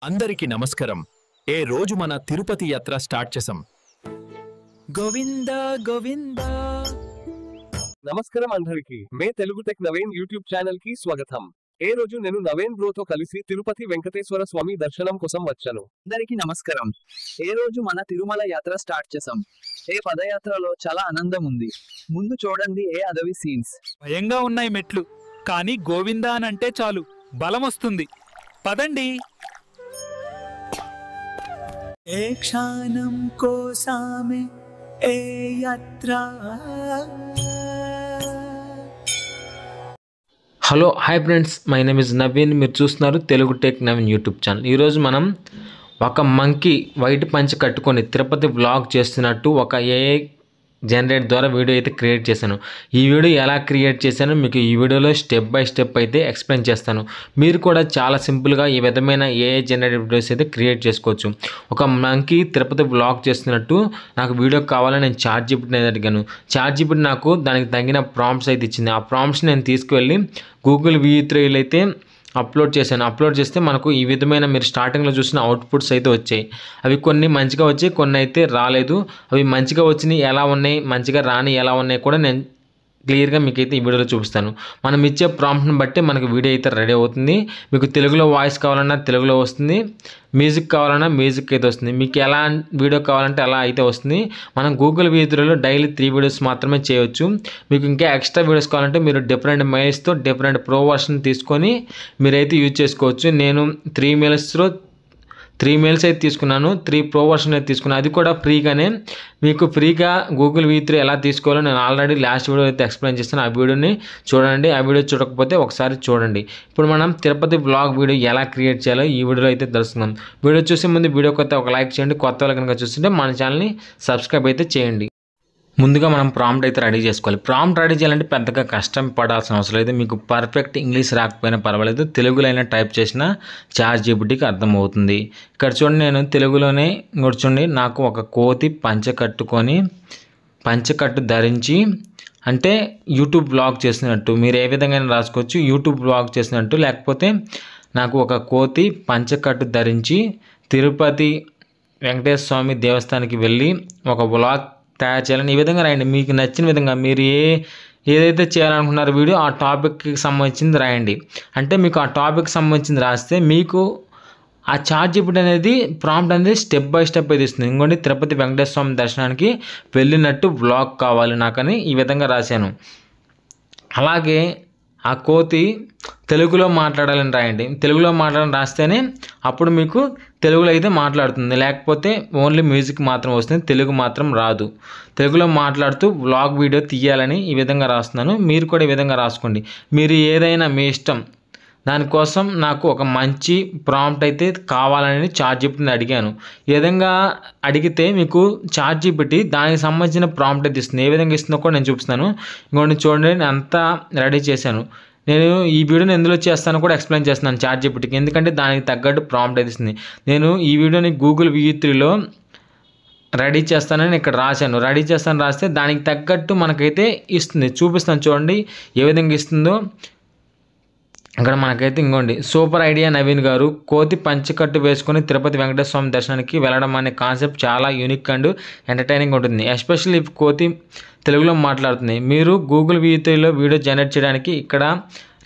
అందరికీ నమస్కారం. ఏ రోజు మన తిరుపతి యాత్ర స్టార్ట్ చేసాం. గోవిందా గోవిందా. నమస్కారం అందరికి. మే తెలుగు టెక్ నవేన్ యూట్యూబ్ ఛానల్ కి స్వాగతం. ఏ రోజు నేను నవేన్ బ్రోతో కలిసి తిరుపతి వెంకటేశ్వర స్వామి దర్శనం కోసం వచ్చాను. అందరికీ నమస్కారం. ఏ రోజు మన తిరుమల యాత్ర స్టార్ట్ చేసాం. ఏ పదయాత్రలో చాలా ఆనందం ఉంది. ముందు చూడండి ఏ అడవి సీన్స్. భయంగా ఉన్నాయి మెట్లు, కానీ గోవిందా అని అంటే చాలు బలం వస్తుంది. పదండి. ఏ క్షణం కోసమే ఏ యాత్ర. Hello hi friends, my name is Naveen. మీరు చూస్తున్నారు Telugu tech Naveen YouTube channel. ఈరోజు మనం ఒక మంకీ వైట్ పంచ కట్టుకొని తిరుపతి వ్లాగ్ చేస్తున్నట్టు ఒక ఏఐ జనరేట్ ద్వారా వీడియో అయితే క్రియేట్ చేశాను. ఈ వీడియో ఎలా క్రియేట్ చేశానో మీకు ఈ వీడియోలో స్టెప్ బై స్టెప్ అయితే ఎక్స్ప్లెయిన్ చేస్తాను. మీరు కూడా చాలా సింపుల్గా ఈ విధమైన ఏఐ జనరేట్ వీడియోస్ అయితే క్రియేట్ చేసుకోవచ్చు. ఒక మంకీ తిరుపతి వ్లాగ్ చేస్తున్నట్టు నాకు వీడియో కావాలని నేను ChatGPT అనేది అడిగాను. ChatGPT నాకు దానికి తగిన ప్రాంప్ట్స్ అయితే ఇచ్చింది. ఆ ప్రాంప్ట్స్ నేను తీసుకువెళ్ళి గూగుల్ V3 అయితే అప్లోడ్ చేశాను. అప్లోడ్ చేస్తే మనకు ఈ విధమైన మీరు స్టార్టింగ్లో చూసిన అవుట్పుట్స్ అయితే వచ్చాయి. అవి కొన్ని మంచిగా వచ్చాయి, కొన్ని అయితే రాలేదు. అవి మంచిగా వచ్చినాయి ఎలా ఉన్నాయి, మంచిగా రాని ఎలా ఉన్నాయి కూడా నేను క్లియర్గా మీకైతే ఈ వీడియోలో చూపిస్తాను. మనం ఇచ్చే ప్రాంప్ట్ని బట్టి మనకు వీడియో అయితే రెడీ అవుతుంది. మీకు తెలుగులో వాయిస్ కావాలన్నా తెలుగులో వస్తుంది, మ్యూజిక్ కావాలన్నా మ్యూజిక్ అయితే వస్తుంది. మీకు ఎలా వీడియో కావాలంటే అలా అయితే వస్తుంది. మనం గూగుల్ V3లో డైలీ 3 వీడియోస్ మాత్రమే చేయవచ్చు. మీకు ఇంకా ఎక్స్ట్రా వీడియోస్ కావాలంటే మీరు డిఫరెంట్ మెయిల్స్తో డిఫరెంట్ ప్రో వర్షన్ తీసుకొని మీరైతే యూజ్ చేసుకోవచ్చు. నేను 3 మెయిల్స్ అయితే తీసుకున్నాను, 3 ప్రో వర్షన్ అయితే తీసుకున్నాను. అది కూడా ఫ్రీగానే. మీకు ఫ్రీగా గూగుల్ V3 ఎలా తీసుకోవాలో నేను ఆల్రెడీ లాస్ట్ వీడియో అయితే ఎక్స్ప్లెయిన్ చేస్తాను. ఆ వీడియోని చూడండి. ఆ వీడియో చూడకపోతే ఒకసారి చూడండి. ఇప్పుడు మనం తిరుపతి వ్లాగ్ వీడియో ఎలా క్రియేట్ చేయాలో ఈ వీడియోలో అయితే తెలుసుకుందాం. వీడియో చూసే ముందు వీడియోకి అయితే ఒక లైక్ చేయండి. కొత్త వాళ్ళు కనుక చూస్తుంటే మన ఛానల్ని సబ్స్క్రైబ్ అయితే చేయండి. ముందుగా మనం ప్రాంప్ట్ అయితే రెడీ చేసుకోవాలి. ప్రాంప్ట్ రెడీ చేయాలంటే పెద్దగా కష్టం పడాల్సిన అవసరం లేదు. మీకు పర్ఫెక్ట్ ఇంగ్లీష్ రాకపోయినా పర్వాలేదు, తెలుగులో అయినా టైప్ చేసిన ChatGPTకి అర్థమవుతుంది. ఇక్కడ చూడండి, నేను తెలుగులోనే కూర్చోండి. నాకు ఒక కోతి పంచకట్టు ధరించి అంటే యూట్యూబ్ బ్లాగ్ చేసినట్టు మీరు ఏ విధంగా రాసుకోవచ్చు. యూట్యూబ్ బ్లాగ్ చేసినట్టు, లేకపోతే నాకు ఒక కోతి పంచకట్టు ధరించి తిరుపతి వెంకటేశ్వర స్వామి దేవస్థానానికి వెళ్ళి ఒక బ్లాగ్ తయారు చేయాలని ఈ విధంగా రాయండి. మీకు నచ్చిన విధంగా మీరు ఏదైతే చేయాలనుకున్నారో వీడియో ఆ టాపిక్కి సంబంధించింది రాయండి. అంటే మీకు ఆ టాపిక్కి సంబంధించింది రాస్తే మీకు ఆ ChatGPT అనేది ప్రాంప్ట్ అనేది స్టెప్ బై స్టెప్ అయితే ఇస్తుంది. ఇంకోటి తిరుపతి వెంకటేశ్వర స్వామి దర్శనానికి వెళ్ళినట్టు వ్లాగ్ కావాలి నాకని ఈ విధంగా రాశాను. అలాగే ఆ కోతి తెలుగులో మాట్లాడాలని రాయండి. తెలుగులో మాట్లాడాలని రాస్తేనే అప్పుడు మీకు తెలుగులో అయితే మాట్లాడుతుంది, లేకపోతే ఓన్లీ మ్యూజిక్ మాత్రం వస్తుంది, తెలుగు మాత్రం రాదు. తెలుగులో మాట్లాడుతూ వ్లాగ్ వీడియో తీయాలని ఈ విధంగా రాస్తున్నాను. మీరు కూడా ఈ విధంగా రాసుకోండి. మీరు ఏదైనా మీ ఇష్టం. దానికోసం నాకు ఒక మంచి ప్రాంప్ట్ అయితే కావాలని ChatGPTని అడిగాను. ఈ విధంగా అడిగితే మీకు ChatGPT దానికి సంబంధించిన ప్రాంప్ట్ అయితే ఇస్తుంది. ఏ విధంగా ఇస్తుందో కూడా నేను చూపిస్తాను. ఇంకోటి చూడండి, నేను అంతా రెడీ చేశాను. నేను ఈ వీడియోని ఎందులో చేస్తానో కూడా ఎక్స్ప్లెయిన్ చేస్తున్నాను ChatGPTకి, ఎందుకంటే దానికి తగ్గట్టు ప్రాంప్ట్ అయితే ఇస్తుంది. నేను ఈ వీడియోని గూగుల్ V3లో రెడీ చేస్తానని ఇక్కడ రాశాను. రెడీ చేస్తాను రాస్తే దానికి తగ్గట్టు మనకైతే ఇస్తుంది. చూపిస్తాను చూడండి ఏ విధంగా ఇస్తుందో. ఇక్కడ మనకైతే ఇంకోండి, సూపర్ ఐడియా నవీన్ గారు. కోతి పంచకట్టు వేసుకొని తిరుపతి వెంకటేశ్వర స్వామి దర్శనానికి వెళ్ళడం అనే కాన్సెప్ట్ చాలా యూనిక్ అండ్ ఎంటర్టైనింగ్ ఉంటుంది, ఎస్పెషల్లీ కోతి తెలుగులో మాట్లాడుతుంది. మీరు గూగుల్ V3లో వీడియో జనరేట్ చేయడానికి ఇక్కడ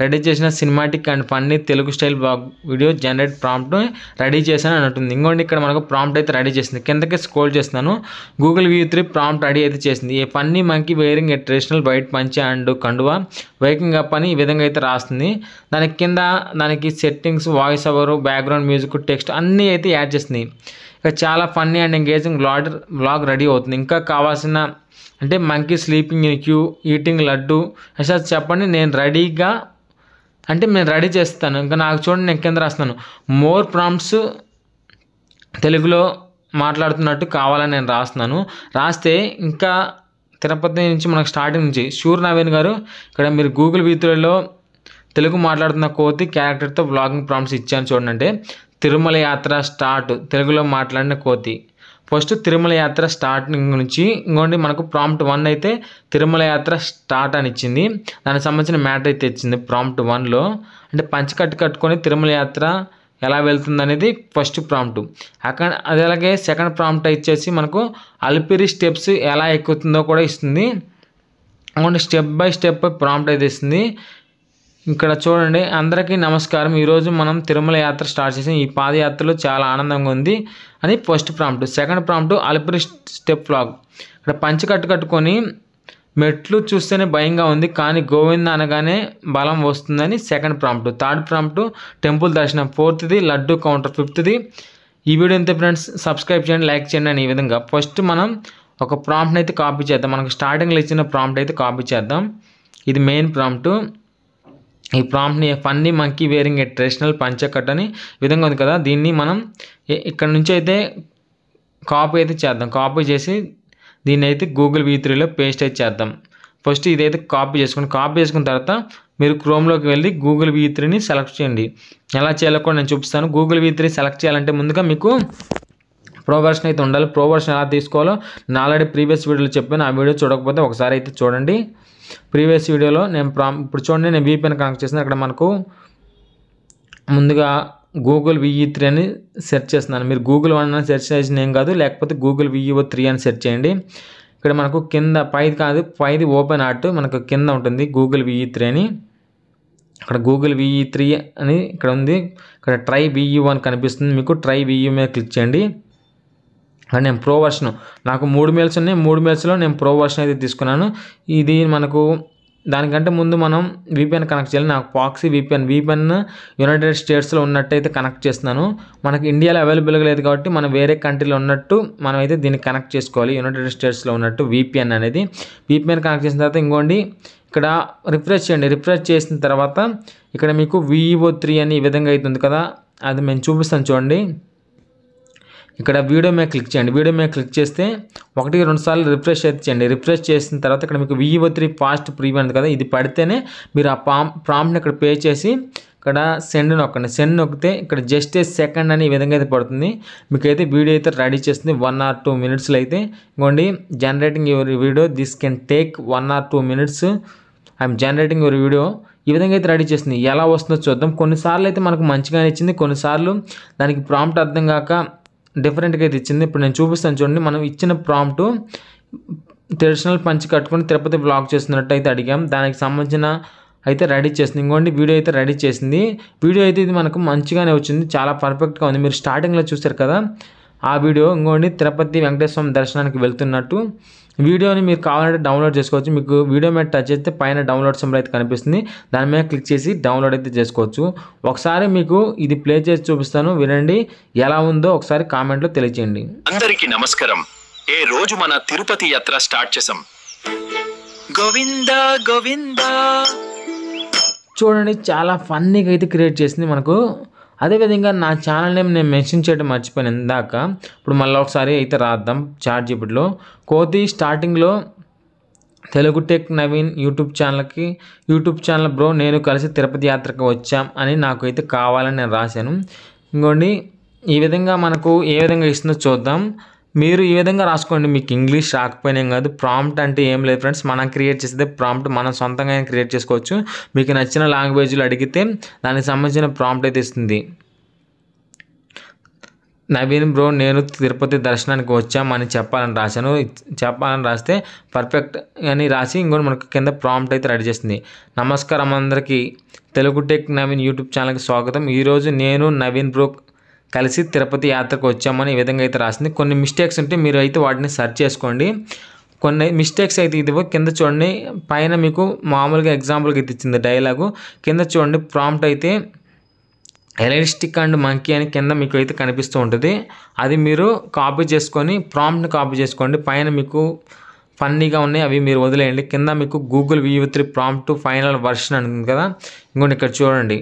రెడీ చేసిన cinematic and funny Telugu style blog video generate prompt ready చేశాను అని అంటుంది. ఇంకోండి, ఇక్కడ మనకు ప్రాంప్ట్ అయితే రెడీ చేసింది. కిందకి స్క్రోల్ చేస్తున్నాను. గూగుల్ V3 ప్రాంప్ట్ రెడీ అయితే చేసింది. A funny monkey wearing a traditional white pancha and kanduva waking up అని ఈ విధంగా అయితే రాస్తుంది. దానికి కింద దానికి settings, voice over, background music, text అన్నీ అయితే యాడ్ చేస్తుంది. ఇక చాలా funny and engaging vlog ready అవుతుంది. ఇంకా కావాల్సిన అంటే monkey sleeping in queue, eating laddu అసలు చెప్పండి. నేను రెడీ చేస్తాను. ఇంకా నాకు చూడండి, నేను కింద రాస్తున్నాను మోర్ ప్రాంప్ట్స్ తెలుగులో మాట్లాడుతున్నట్టు కావాలని నేను రాస్తున్నాను. రాస్తే ఇంకా తిరుపతి నుంచి మనకు స్టార్టింగ్ నుంచి షూర్ నవీన్ గారు ఇక్కడ మీరు గూగుల్ V3లో తెలుగు మాట్లాడుతున్న కోతి క్యారెక్టర్తో వ్లాగింగ్ ప్రాంప్ట్స్ ఇచ్చాను చూడండి. అంటే తిరుమల యాత్ర స్టార్ట్, తెలుగులో మాట్లాడిన కోతి. ఫస్ట్ తిరుమల యాత్ర స్టార్టింగ్ నుంచి ఇంకోండి మనకు ప్రాంప్ట్ 1 అయితే తిరుమల యాత్ర స్టార్ట్ అని ఇచ్చింది. దానికి సంబంధించిన మ్యాటర్ అయితే ఇచ్చింది ప్రాంప్ట్ 1లో. అంటే పంచకట్టు కట్టుకొని తిరుమల యాత్ర ఎలా వెళ్తుంది అనేది ఫస్ట్ ప్రాంప్ట్. అక్కడ అది అలాగే సెకండ్ ప్రాంప్ట్ ఇచ్చేసి మనకు అల్పిరి స్టెప్స్ ఎలా ఎక్కుతుందో కూడా ఇస్తుంది. అవును, స్టెప్ బై స్టెప్ ప్రాంప్ట్ అయితే ఇస్తుంది. ఇక్కడ చూడండి, అందరికీ నమస్కారం, ఈరోజు మనం తిరుమల యాత్ర స్టార్ట్ చేసాం, ఈ పాదయాత్రలో చాలా ఆనందంగా ఉంది అని first prompt. Second prompt Alipiri step vlog. ఇక్కడ పంచకట్టు కట్టుకొని మెట్లు చూస్తేనే భయంగా ఉంది కానీ గోవింద అనగానే బలం వస్తుందని second prompt. Third prompt temple దర్శనం. ఫోర్త్ది లడ్డు కౌంటర్. ఫిఫ్త్ది. ఈ వీడియో అంతే ఫ్రెండ్స్, సబ్స్క్రైబ్ చేయండి, లైక్ చేయండి అని ఈ విధంగా. ఫస్ట్ మనం ఒక ప్రాంప్ట్ని అయితే కాపీ చేద్దాం. మనకు స్టార్టింగ్లో ఇచ్చిన ప్రాంప్ట్ అయితే కాపీ చేద్దాం. ఇది మెయిన్ ప్రాంప్ట్. ఈ ప్రాంప్ట్ని funny monkey wearing a traditional పంచకట్ అని విధంగా ఉంది కదా, దీన్ని మనం ఇక్కడ నుంచి అయితే కాపీ అయితే చేద్దాం. కాపీ చేసి దీన్ని అయితే గూగుల్ V3లో పేస్ట్ అయితే చేద్దాం. ఫస్ట్ ఇదైతే కాపీ చేసుకున్న తర్వాత మీరు క్రోమ్లోకి వెళ్ళి గూగుల్ V3ని సెలెక్ట్ చేయండి. ఎలా చేయాలో కూడా నేను చూపిస్తాను. గూగుల్ V3 సెలెక్ట్ చేయాలంటే ముందుగా మీకు ప్రో వర్షన్ అయితే ఉండాలి. ప్రో వర్షన్ ఎలా తీసుకోవాలో నేను ఆల్రెడీ ప్రీవియస్ వీడియోలో చెప్పాను. ఆ వీడియో చూడకపోతే ఒకసారి అయితే చూడండి. ప్రీవియస్ వీడియోలో నేను ఇప్పుడు చూడండి, నేను VPN కనెక్ట్ చేసిన. అక్కడ మనకు ముందుగా గూగుల్ VE3 అని సెర్చ్ చేస్తున్నాను. మీరు గూగుల్ 1 అని సెర్చ్ చేసిన ఏం కాదు, లేకపోతే గూగుల్ VEO3 అని సెర్చ్ చేయండి. ఇక్కడ మనకు కింద పైది కాదు, పైది ఓపెన్ ఆర్ట్ మనకు కింద ఉంటుంది గూగుల్ VE3 అని. ఇక్కడ గూగుల్ VE3 అని ఇక్కడ ఉంది. ఇక్కడ ట్రై VE1 కనిపిస్తుంది మీకు. ట్రై VE మీద క్లిక్ చేయండి. నేను ప్రో వర్షన్, నాకు 3 మెయిల్స్ ఉన్నాయి. 3 మెయిల్స్లో నేను ప్రో వర్షన్ అయితే తీసుకున్నాను. ఇది మనకు దానికంటే ముందు మనం VPN కనెక్ట్ చేయాలి. నాకు పాక్సీ VPN యునైటెడ్ స్టేట్స్లో ఉన్నట్టయితే కనెక్ట్ చేస్తున్నాను. మనకి ఇండియాలో అవైలబుల్గా లేదు కాబట్టి మనం వేరే కంట్రీలో ఉన్నట్టు మనం అయితే దీన్ని కనెక్ట్ చేసుకోవాలి. యునైటెడ్ స్టేట్స్లో ఉన్నట్టు VPN అనేది. VPN కనెక్ట్ చేసిన తర్వాత ఇంకోండి ఇక్కడ రిఫ్రెష్ చేయండి. రిఫ్రెష్ చేసిన తర్వాత ఇక్కడ మీకు VEO3 అని ఈ విధంగా అవుతుంది కదా, అది మేము చూపిస్తాను చూడండి. ఇక్కడ వీడియో మీద క్లిక్ చేయండి. వీడియో మీద క్లిక్ చేస్తే 1-2 సార్లు రిఫ్రెష్ అయితే చేయండి. రిఫ్రెష్ చేసిన తర్వాత ఇక్కడ మీకు VEO3 ఫాస్ట్ ప్రీవ్యూ ఉంది కదా, ఇది పడితేనే మీరు ఆ ప్రాంప్ట్ని ఇక్కడ పే చేసి ఇక్కడ సెండ్ నొక్కండి. సెండ్ నొక్కితే ఇక్కడ జస్ట్ ఏ సెకండ్ అని ఈ విధంగా అయితే పడుతుంది. మీకైతే వీడియో అయితే రెడీ చేస్తుంది 1 or 2 minutesలో అయితే. ఇంకోండి, generating your video, this can take 1 or 2 minutes. I'm generating your video. ఈ విధంగా అయితే రెడీ చేస్తుంది. ఎలా వస్తుందో చూద్దాం. కొన్నిసార్లు అయితే మనకు మంచిగానే ఇచ్చింది, కొన్నిసార్లు దానికి ప్రాంప్ట్ అర్థం కాక డిఫరెంట్గా అయితే ఇచ్చింది. ఇప్పుడు నేను చూపిస్తాను చూడండి. మనం ఇచ్చిన ప్రాంప్ట్ ట్రెడిషనల్ పంచి కట్టుకొని తిరుపతి వ్లాగ్ చేస్తున్నట్టు అయితే అడిగాం. దానికి సంబంధించిన అయితే రెడీ చేసింది. ఇంకోండి, వీడియో అయితే రెడీ చేసింది. వీడియో అయితే ఇది మనకు మంచిగానే వచ్చింది, చాలా పర్ఫెక్ట్గా ఉంది. మీరు స్టార్టింగ్లో చూసారు కదా ఆ వీడియో. ఇంకోండి, తిరుపతి వెంకటేశ్వర స్వామి దర్శనానికి వెళ్తున్నట్టు వీడియోని మీరు కావాలంటే డౌన్లోడ్ చేసుకోవచ్చు. మీకు వీడియో మీద టచ్ చేస్తే పైన డౌన్లోడ్ సింబల్ అయితే కనిపిస్తుంది, దాని మీద క్లిక్ చేసి డౌన్లోడ్ అయితే చేసుకోవచ్చు. ఒకసారి మీకు ఇది ప్లే చేసి చూపిస్తాను, వినండి. ఎలా ఉందో ఒకసారి కామెంట్లో తెలియజేయండి. అందరికీ నమస్కారం. ఏ రోజు మన తిరుపతి యాత్ర స్టార్ట్ చేసాం. గోవిందా గోవిందా. చూడండి, చాలా ఫన్నీగా అయితే క్రియేట్ చేసింది మనకు. అదేవిధంగా నా ఛానల్ నేమ్ నేను మెన్షన్ చేయడం మర్చిపోయాను ఇందాక. ఇప్పుడు మళ్ళీ ఒకసారి అయితే రాద్దాం ChatGPTలో. కోతి స్టార్టింగ్లో Telugu tech Naveen YouTube channel bro నేను కలిసి తిరుపతి యాత్రకు వచ్చాం అని నాకు అయితే కావాలని నేను రాశాను. ఇంకోండి, ఈ విధంగా మనకు ఏ విధంగా ఇస్తుందో చూద్దాం. మీరు ఈ విధంగా రాసుకోండి. మీకు ఇంగ్లీష్ రాకపోయినా కాదు. ప్రాంప్ట్ అంటే ఏం లేదు ఫ్రెండ్స్, మనం క్రియేట్ చేసేదే ప్రాంప్ట్. మనం సొంతంగా క్రియేట్ చేసుకోవచ్చు. మీకు నచ్చిన లాంగ్వేజ్లో అడిగితే దానికి సంబంధించిన ప్రాంప్ట్ అయితే ఇస్తుంది. నవీన్ బ్రో నేను తిరుపతి దర్శనానికి వచ్చామని చెప్పాలని రాశాను. చెప్పాలని రాస్తే పర్ఫెక్ట్ అని రాసి ఇంకోటి మనకు కింద ప్రాంప్ట్ అయితే రెడీ చేస్తుంది. నమస్కారం అందరికీ, తెలుగు టెక్ నవీన్ యూట్యూబ్ ఛానల్కి స్వాగతం. ఈరోజు నేను నవీన్ బ్రో కలిసి తిరుపతి యాత్రకు వచ్చామని ఈ విధంగా అయితే రాసింది. కొన్ని మిస్టేక్స్ ఉంటే మీరు అయితే వాటిని సెర్చ్ చేసుకోండి. కొన్ని మిస్టేక్స్ అయితే ఇది కింద చూడండి. పైన మీకు మామూలుగా ఎగ్జాంపుల్కి అయితే ఇచ్చింది డైలాగు. కింద చూడండి ప్రాంప్ట్ అయితే ఎలరిస్టిక్ అండ్ మంకీ అని కింద మీకు అయితే కనిపిస్తూ ఉంటుంది. అది మీరు కాపీ చేసుకొని ప్రాంప్ట్ని కాపీ చేసుకోండి. పైన మీకు ఫన్నీగా ఉన్నాయి, అవి మీరు వదిలేయండి. కింద మీకు Google VEO3 prompt final version ఉంటుంది కదా. ఇంకోటి ఇక్కడ చూడండి.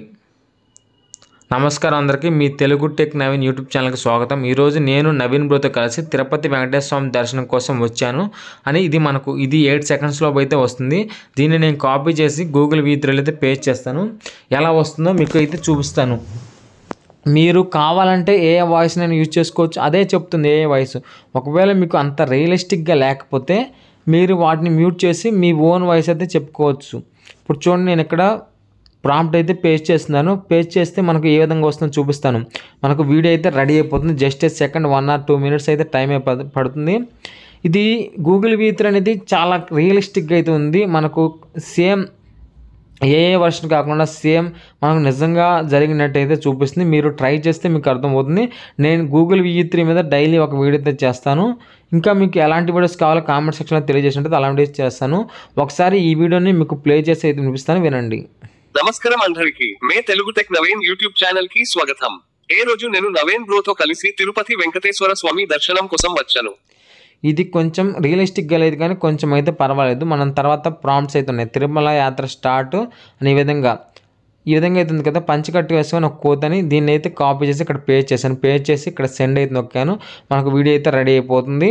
నమస్కారం అందరికీ, మీ తెలుగు టెక్ నవీన్ యూట్యూబ్ ఛానల్కి స్వాగతం. ఈరోజు నేను నవీన్ బ్రోతో కలిసి తిరుపతి వెంకటేశ్వర స్వామి దర్శనం కోసం వచ్చాను అని ఇది 8 సెకండ్స్లో అయితే వస్తుంది. దీన్ని నేను కాపీ చేసి గూగుల్ V3లో అయితే పేస్ట్ చేస్తాను. ఎలా వస్తుందో మీకు అయితే చూపిస్తాను. మీరు కావాలంటే ఏ వాయిస్ నేను యూజ్ చేసుకోవచ్చు, అదే చెప్తుంది ఏ వాయిస్. ఒకవేళ మీకు అంత రియలిస్టిక్గా లేకపోతే మీరు వాటిని మ్యూట్ చేసి మీ ఓన్ వాయిస్ అయితే చెప్పుకోవచ్చు. ఇప్పుడు చూడండి, నేను ఇక్కడ ప్రాంప్ట్ అయితే పేస్ట్ చేస్తున్నాను. పేస్ట్ చేస్తే మనకు ఏ విధంగా వస్తుందో చూపిస్తాను. మనకు వీడియో అయితే రెడీ అయిపోతుంది. జస్ట్ సెకండ్ 1 or 2 minutes అయితే టైం పడుతుంది. ఇది గూగుల్ V3 అనేది చాలా రియలిస్టిక్గా అయితే ఉంది. మనకు సేమ్ ఏ వర్షన్ కాకుండా సేమ్ మనకు నిజంగా జరిగినట్టయితే చూపిస్తుంది. మీరు ట్రై చేస్తే మీకు అర్థమవుతుంది. నేను గూగుల్ V3 మీద డైలీ ఒక వీడియో అయితే చేస్తాను. ఇంకా మీకు ఎలాంటి వీడియోస్ కావాలో కామెంట్ సెక్షన్లో తెలియజేసినట్టు అలాంటి వీడియోస్ చేస్తాను. ఒకసారి ఈ వీడియోని మీకు ప్లే చేసి అయితే వినిపిస్తాను, వినండి. నమస్కారం అందరికి, మే తెలుగు టెక్ నవేన్ యూట్యూబ్ ఛానల్ కి స్వాగతం. ఈ రోజు నేను నవేన్ బ్రోతో కలిసి తిరుపతి వెంకటేశ్వర స్వామి దర్శనం కోసం వచ్చాను. ఇది కొంచెం రియలిస్టిక్గా లేదు కానీ కొంచెం అయితే పర్వాలేదు. మనం తర్వాత ప్రాంప్ట్స్ అయితే ఉన్నాయి. తిరుమల యాత్ర స్టార్ట్ అని ఈ విధంగా అయితే ఉంది కదా, పంచకట్టు వేసుకొని ఒక కోతని దీన్ని అయితే కాపీ చేసి ఇక్కడ పేస్ట్ చేశాను. పేస్ట్ చేసి ఇక్కడ సెండ్ అయితే నొక్కాను. మనకు వీడియో అయితే రెడీ అయిపోతుంది.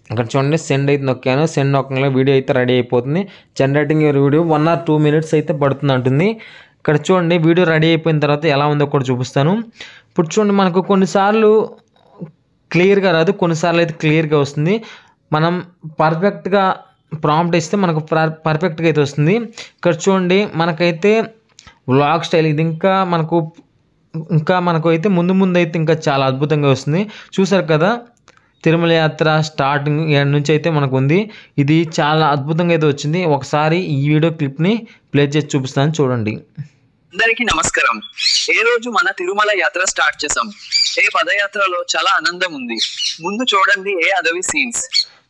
ఇక్కడ చూడండి, సెండ్ అయితే నొక్కాను. సెండ్ నొక్కగా వీడియో అయితే రెడీ అయిపోతుంది. Generating your video 1 or 2 minutes అయితే పడుతుంది అంటుంది. ఇక్కడ చూడండి, వీడియో రెడీ అయిపోయిన తర్వాత ఎలా ఉందో కూడా చూపిస్తాను. ఇప్పుడు చూడండి, మనకు కొన్నిసార్లు క్లియర్గా రాదు, కొన్నిసార్లు అయితే క్లియర్గా వస్తుంది. మనం పర్ఫెక్ట్గా ప్రాంప్ట్ ఇస్తే మనకు పర్ఫెక్ట్గా అయితే వస్తుంది. ఇక్కడ చూడండి, మనకైతే వ్లాగ్ స్టైల్ ఇది ఇంకా మనకు అయితే ముందు అయితే ఇంకా చాలా అద్భుతంగా వస్తుంది. చూసారు కదా, తిరుమల యాత్ర స్టార్టింగ్ నుంచి అయితే మనకు ఉంది. ఇది చాలా అద్భుతంగా అయితే వచ్చింది. ఒకసారి ఈ వీడియో క్లిప్ని ప్లే చేసి చూపిస్తాను, చూడండి. అందరికీ నమస్కారం. ఏ రోజు మన తిరుమల యాత్ర స్టార్ట్ చేసాం. ఏ పదయాత్రలో చాలా ఆనందం ఉంది. ముందు చూడండి ఏ అడవి సీన్స్.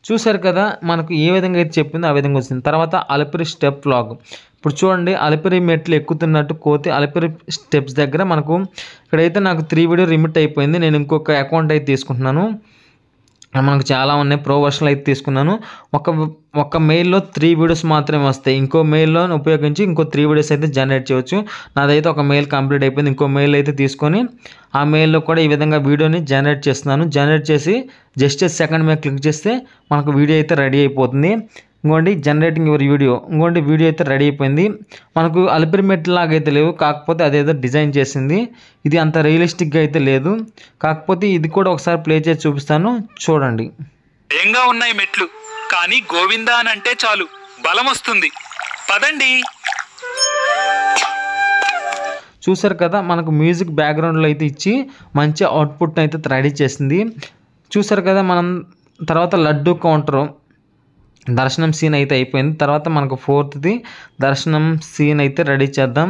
చూసారు కదా, మనకు ఏ విధంగా అయితే చెప్పిందో ఆ విధంగా వచ్చింది. తర్వాత అలిపిరి స్టెప్ వ్లాగ్. ఇప్పుడు చూడండి, అలిపిరి మెట్లు ఎక్కుతున్నట్టు కోతి అలిపిరి స్టెప్స్ దగ్గర మనకు ఇక్కడైతే నాకు 3 వీడియో రిమిట్ అయిపోయింది. నేను ఇంకొక అకౌంట్ అయితే తీసుకుంటున్నాను. మనకు చాలా ఉన్నాయి, ప్రో వర్షన్లు అయితే తీసుకున్నాను. ఒక మెయిల్లో 3 వీడియోస్ మాత్రమే వస్తాయి. ఇంకో మెయిల్లో ఉపయోగించి ఇంకో 3 వీడియోస్ అయితే జనరేట్ చేయవచ్చు. నాదైతే ఒక మెయిల్ కంప్లీట్ అయిపోయింది. ఇంకో మెయిల్ అయితే తీసుకొని ఆ మెయిల్లో కూడా ఈ విధంగా వీడియోని జనరేట్ చేస్తున్నాను. జనరేట్ చేసి జస్ట్ సెకండ్ మీద క్లిక్ చేస్తే మనకు వీడియో అయితే రెడీ అయిపోతుంది. ఇంకోండి జనరేటింగ్ యువర్ వీడియో. ఇంకోండి వీడియో అయితే రెడీ అయిపోయింది. మనకు అలిపిరి మెట్లు లాగా అయితే లేవు, కాకపోతే అదేదో డిజైన్ చేసింది. ఇది అంత రియలిస్టిక్గా అయితే లేదు. కాకపోతే ఇది కూడా ఒకసారి ప్లే చేసి చూపిస్తాను, చూడండి. భయంగా ఉన్నాయి మెట్లు, కానీ గోవిందా అని అంటే చాలు బలం వస్తుంది. పదండి. చూసారు కదా, మనకు మ్యూజిక్ బ్యాక్గ్రౌండ్లో అయితే ఇచ్చి మంచి అవుట్పుట్ అయితే రెడీ చేసింది. చూసారు కదా, మనం తర్వాత లడ్డు కౌంటర్ దర్శనం సీన్ అయితే అయిపోయింది. తర్వాత మనకు 4th దర్శనం సీన్ అయితే రెడీ చేద్దాం.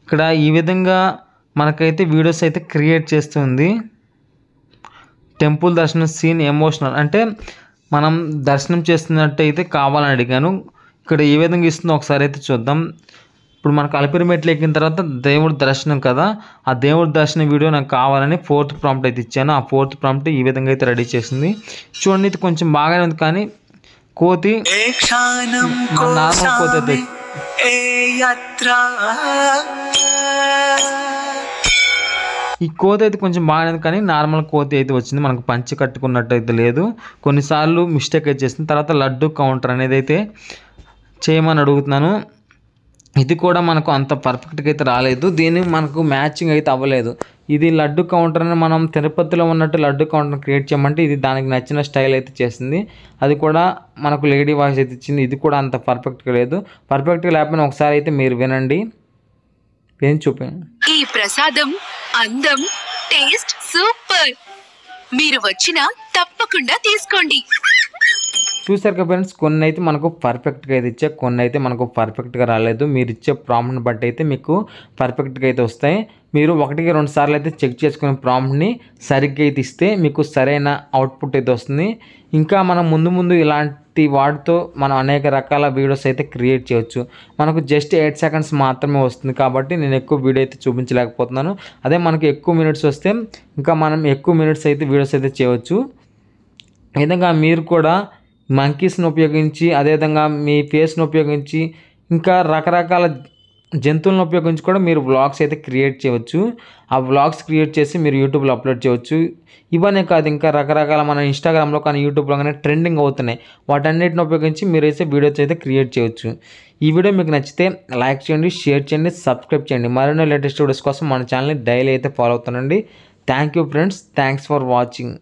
ఇక్కడ ఈ విధంగా మనకైతే వీడియోస్ అయితే క్రియేట్ చేస్తుంది. టెంపుల్ దర్శనం సీన్ ఎమోషనల్ అంటే మనం దర్శనం చేస్తున్నట్టు అయితే కావాలని అడిగాను. ఇక్కడ ఏ విధంగా ఇస్తుందో ఒకసారి అయితే చూద్దాం. ఇప్పుడు మనకు అలిపిరి మెట్లు ఎక్కిన తర్వాత దేవుడి దర్శనం కదా, ఆ దేవుడి దర్శనం వీడియో నాకు కావాలని 4th ప్రాంప్ట్ అయితే ఇచ్చాను. ఆ 4th ప్రాంప్ట్ ఈ విధంగా అయితే రెడీ చేసింది. చూడండి, ఇది కొంచెం బాగానే ఉంది కానీ కోతి నార్మల్ కోతి అయితే ఈ కోతి అయితే కొంచెం బాగానే కానీ నార్మల్ కోతి అయితే వచ్చింది. మనకు పంచి కట్టుకున్నట్టు అయితే లేదు. కొన్నిసార్లు మిస్టేక్ అయితే చేస్తుంది. తర్వాత లడ్డు కౌంటర్ అనేది అయితే చేయమని అడుగుతున్నాను. ఇది కూడా మనకు అంత పర్ఫెక్ట్గా అయితే రాలేదు. దీన్ని మనకు మ్యాచింగ్ అయితే అవ్వలేదు. ఇది లడ్డు కౌంటర్ని మనం తిరుపతిలో ఉన్నట్టు లడ్డు కౌంటర్ క్రియేట్ చేయమంటే ఇది దానికి నచ్చిన స్టైల్ అయితే చేసింది. అది కూడా మనకు లేడీ వాయిస్ అయితే ఇచ్చింది. ఇది కూడా అంత పర్ఫెక్ట్గా లేదు. పర్ఫెక్ట్గా లేకపోయినా ఒకసారి అయితే మీరు వినండి, ఏం చూపాను. ఈ ప్రసాదం అందం టేస్ట్ సూపర్. మీరు వచ్చినా తప్పకుండా తీసుకోండి. చూసారు కదా ఫ్రెండ్స్, కొన్ని అయితే మనకు పర్ఫెక్ట్గా అయితే ఇచ్చా, కొన్ని అయితే మనకు పర్ఫెక్ట్గా రాలేదు. మీరు ఇచ్చే ప్రాంప్ట్ని బట్టి అయితే మీకు పర్ఫెక్ట్గా అయితే వస్తాయి. మీరు 1-2 సార్లు అయితే చెక్ చేసుకునే ప్రాంప్ట్ని సరిగ్గా అయితే ఇస్తే మీకు సరైన అవుట్పుట్ అయితే వస్తుంది. ఇంకా మనం ముందు ఇలాంటి వాటితో మనం అనేక రకాల వీడియోస్ అయితే క్రియేట్ చేయొచ్చు. మనకు జస్ట్ 8 seconds మాత్రమే వస్తుంది కాబట్టి నేను ఎక్కువ వీడియో అయితే చూపించలేకపోతున్నాను. అదే మనకు ఎక్కువ మినిట్స్ వస్తే ఇంకా మనం ఎక్కువ మినిట్స్ అయితే వీడియోస్ అయితే చేయవచ్చు. ఈ విధంగా మీరు కూడా మంకీస్ని ఉపయోగించి, అదేవిధంగా మీ ఫేస్ని ఉపయోగించి, ఇంకా రకరకాల జంతువులను ఉపయోగించి కూడా మీరు వ్లాగ్స్ అయితే క్రియేట్ చేయవచ్చు. ఆ వ్లాగ్స్ క్రియేట్ చేసి మీరు యూట్యూబ్లో అప్లోడ్ చేయవచ్చు. ఇవన్నీ కాదు, ఇంకా రకరకాల మన ఇన్స్టాగ్రామ్లో కానీ యూట్యూబ్లో కానీ ట్రెండింగ్ అవుతున్నాయి. వాటన్నిటిని ఉపయోగించి మీరు అయితే వీడియోస్ అయితే క్రియేట్ చేయవచ్చు. ఈ వీడియో మీకు నచ్చితే లైక్ చేయండి, షేర్ చేయండి, సబ్స్క్రైబ్ చేయండి. మరిన్ని లేటెస్ట్ వీడియోస్ కోసం మన ఛానల్ని డైలీ అయితే ఫాలో అవుతానండి. Thank you friends, thanks for watching.